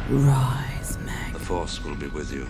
Rise, Meg. The Force will be with you.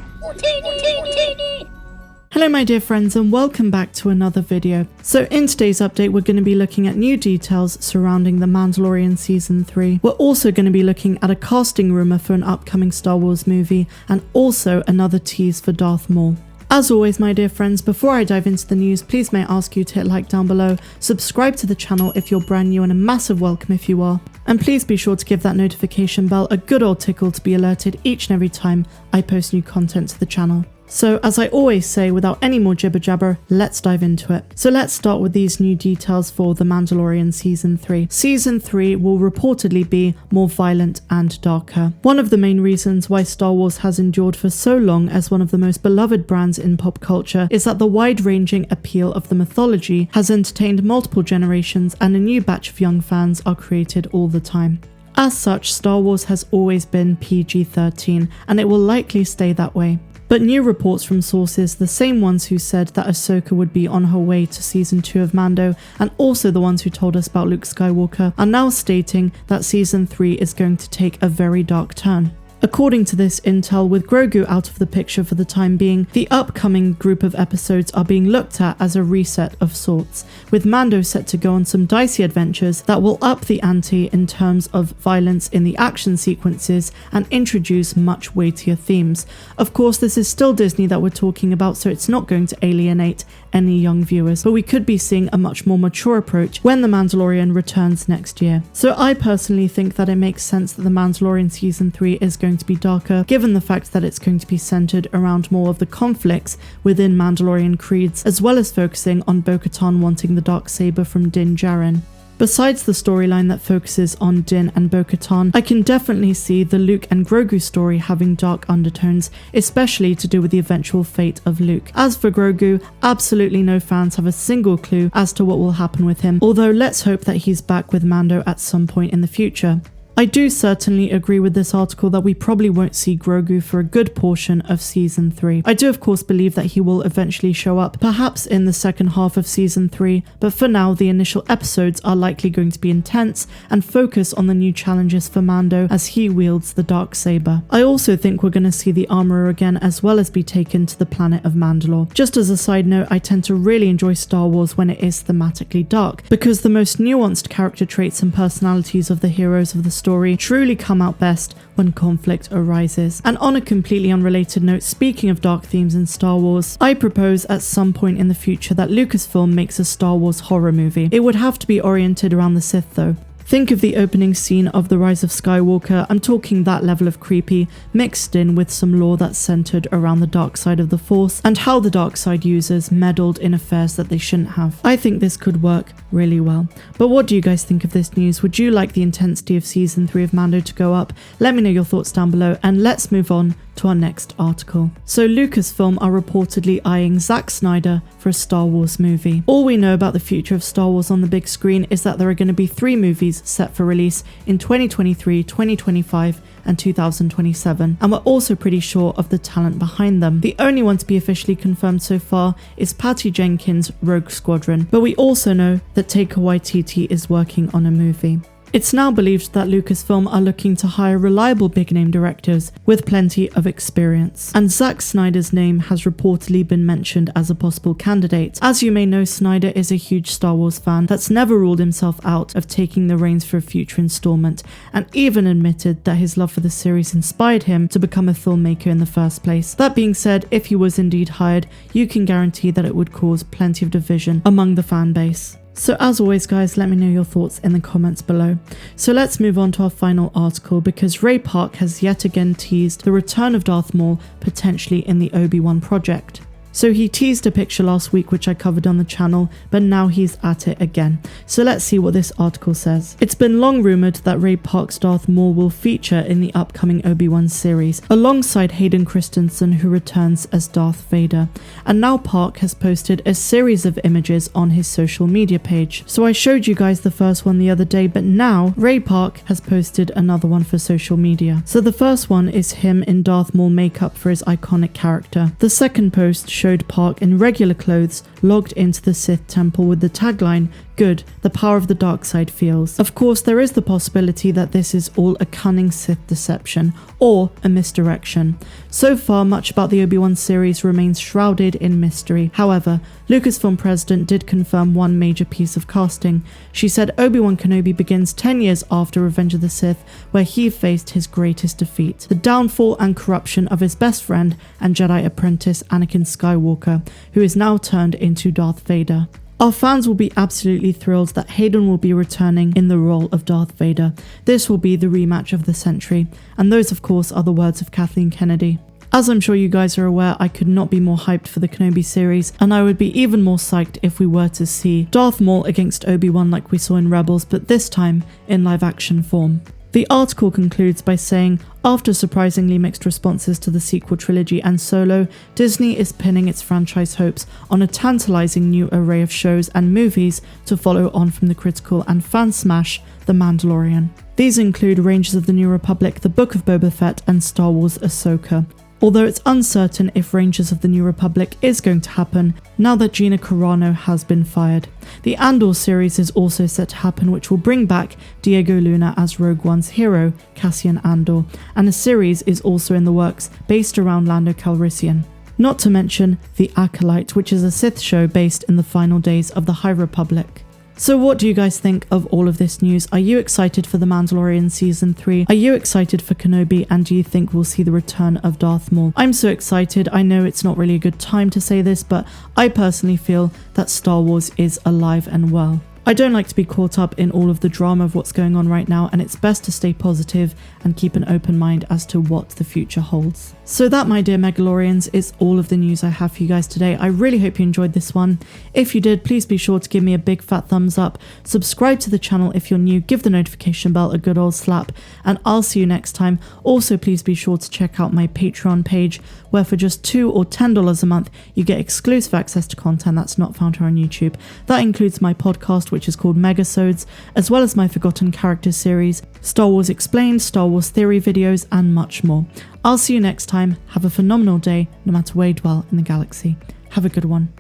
Hello my dear friends and welcome back to another video. So in today's update we're going to be looking at new details surrounding The Mandalorian Season 3. We're also going to be looking at a casting rumour for an upcoming Star Wars movie and also another tease for Darth Maul. As always my dear friends, before I dive into the news, please may I ask you to hit like down below, subscribe to the channel if you're brand new and a massive welcome if you are, and please be sure to give that notification bell a good old tickle to be alerted each and every time I post new content to the channel. So as I always say, without any more jibber jabber, let's dive into it. So let's start with these new details for The Mandalorian Season 3. Season 3 will reportedly be more violent and darker. One of the main reasons why Star Wars has endured for so long as one of the most beloved brands in pop culture is that the wide-ranging appeal of the mythology has entertained multiple generations and a new batch of young fans are created all the time. As such, Star Wars has always been PG-13 and it will likely stay that way. But new reports from sources, the same ones who said that Ahsoka would be on her way to Season 2 of Mando, and also the ones who told us about Luke Skywalker, are now stating that Season 3 is going to take a very dark turn. According to this intel, with Grogu out of the picture for the time being, the upcoming group of episodes are being looked at as a reset of sorts, with Mando set to go on some dicey adventures that will up the ante in terms of violence in the action sequences and introduce much weightier themes. Of course, this is still Disney that we're talking about, so it's not going to alienate any young viewers, but we could be seeing a much more mature approach when The Mandalorian returns next year. So I personally think that it makes sense that The Mandalorian Season 3 is going to be darker, given the fact that it's going to be centered around more of the conflicts within Mandalorian creeds, as well as focusing on Bo-Katan wanting the Darksaber from Din Djarin. Besides the storyline that focuses on Din and Bo-Katan, I can definitely see the Luke and Grogu story having dark undertones, especially to do with the eventual fate of Luke. As for Grogu, absolutely no fans have a single clue as to what will happen with him, although let's hope that he's back with Mando at some point in the future. I do certainly agree with this article that we probably won't see Grogu for a good portion of Season 3. I do of course believe that he will eventually show up, perhaps in the second half of Season 3, but for now the initial episodes are likely going to be intense and focus on the new challenges for Mando as he wields the Darksaber. I also think we're going to see the Armorer again as well as be taken to the planet of Mandalore. Just as a side note, I tend to really enjoy Star Wars when it is thematically dark, because the most nuanced character traits and personalities of the heroes of the story truly come out best when conflict arises. And on a completely unrelated note, speaking of dark themes in Star Wars, I propose at some point in the future that Lucasfilm makes a Star Wars horror movie. It would have to be oriented around the Sith though. Think of the opening scene of The Rise of Skywalker. I'm talking that level of creepy, mixed in with some lore that's centered around the dark side of the Force and how the dark side users meddled in affairs that they shouldn't have. I think this could work really well. But what do you guys think of this news? Would you like the intensity of Season 3 of Mando to go up? Let me know your thoughts down below and let's move on to our next article. So Lucasfilm are reportedly eyeing Zack Snyder for a Star Wars movie. All we know about the future of Star Wars on the big screen is that there are going to be 3 movies set for release in 2023, 2025 and 2027, and we're also pretty sure of the talent behind them. The only one to be officially confirmed so far is Patty Jenkins' Rogue Squadron, but we also know that Taika Waititi is working on a movie. It's now believed that Lucasfilm are looking to hire reliable big-name directors with plenty of experience, and Zack Snyder's name has reportedly been mentioned as a possible candidate. As you may know, Snyder is a huge Star Wars fan that's never ruled himself out of taking the reins for a future installment, and even admitted that his love for the series inspired him to become a filmmaker in the first place. That being said, if he was indeed hired, you can guarantee that it would cause plenty of division among the fan base. So as always guys, let me know your thoughts in the comments below. So let's move on to our final article, because Ray Park has yet again teased the return of Darth Maul potentially in the Obi-Wan project. So he teased a picture last week which I covered on the channel, but now he's at it again. So let's see what this article says. It's been long rumoured that Ray Park's Darth Maul will feature in the upcoming Obi-Wan series, alongside Hayden Christensen, who returns as Darth Vader. And now Park has posted a series of images on his social media page. So I showed you guys the first one the other day, but now Ray Park has posted another one for social media. So the first one is him in Darth Maul makeup for his iconic character. The second post showed Park in regular clothes logged into the Sith temple with the tagline, "Good, the power of the dark side feels." Of course, there is the possibility that this is all a cunning Sith deception or a misdirection. So far, much about the Obi-Wan series remains shrouded in mystery. However, Lucasfilm president did confirm one major piece of casting. She said Obi-Wan Kenobi begins 10 years after Revenge of the Sith, where he faced his greatest defeat, the downfall and corruption of his best friend and Jedi apprentice Anakin Skywalker, who is now turned into Darth Vader. Our fans will be absolutely thrilled that Hayden will be returning in the role of Darth Vader. This will be the rematch of the century, and those of course are the words of Kathleen Kennedy. As I'm sure you guys are aware, I could not be more hyped for the Kenobi series, and I would be even more psyched if we were to see Darth Maul against Obi-Wan like we saw in Rebels, but this time in live action form. The article concludes by saying, after surprisingly mixed responses to the sequel trilogy and Solo, Disney is pinning its franchise hopes on a tantalizing new array of shows and movies to follow on from the critical and fan smash The Mandalorian. These include Rangers of the New Republic, The Book of Boba Fett, and Star Wars Ahsoka. Although it's uncertain if Rangers of the New Republic is going to happen now that Gina Carano has been fired. The Andor series is also set to happen, which will bring back Diego Luna as Rogue One's hero, Cassian Andor, and a series is also in the works based around Lando Calrissian. Not to mention The Acolyte, which is a Sith show based in the final days of the High Republic. So what do you guys think of all of this news? Are you excited for The Mandalorian Season 3? Are you excited for Kenobi? And do you think we'll see the return of Darth Maul? I'm so excited. I know it's not really a good time to say this, but I personally feel that Star Wars is alive and well. I don't like to be caught up in all of the drama of what's going on right now, and it's best to stay positive and keep an open mind as to what the future holds. So that, my dear Megalorians, is all of the news I have for you guys today. I really hope you enjoyed this one. If you did, please be sure to give me a big fat thumbs up, subscribe to the channel if you're new, give the notification bell a good old slap, and I'll see you next time. Also, please be sure to check out my Patreon page, where for just $2 or $10 a month, you get exclusive access to content that's not found here on YouTube. That includes my podcast, which is called Megasodes, as well as my Forgotten Characters series, Star Wars Explained, Star Wars Theory videos, and much more. I'll see you next time. Have a phenomenal day, no matter where you dwell in the galaxy. Have a good one.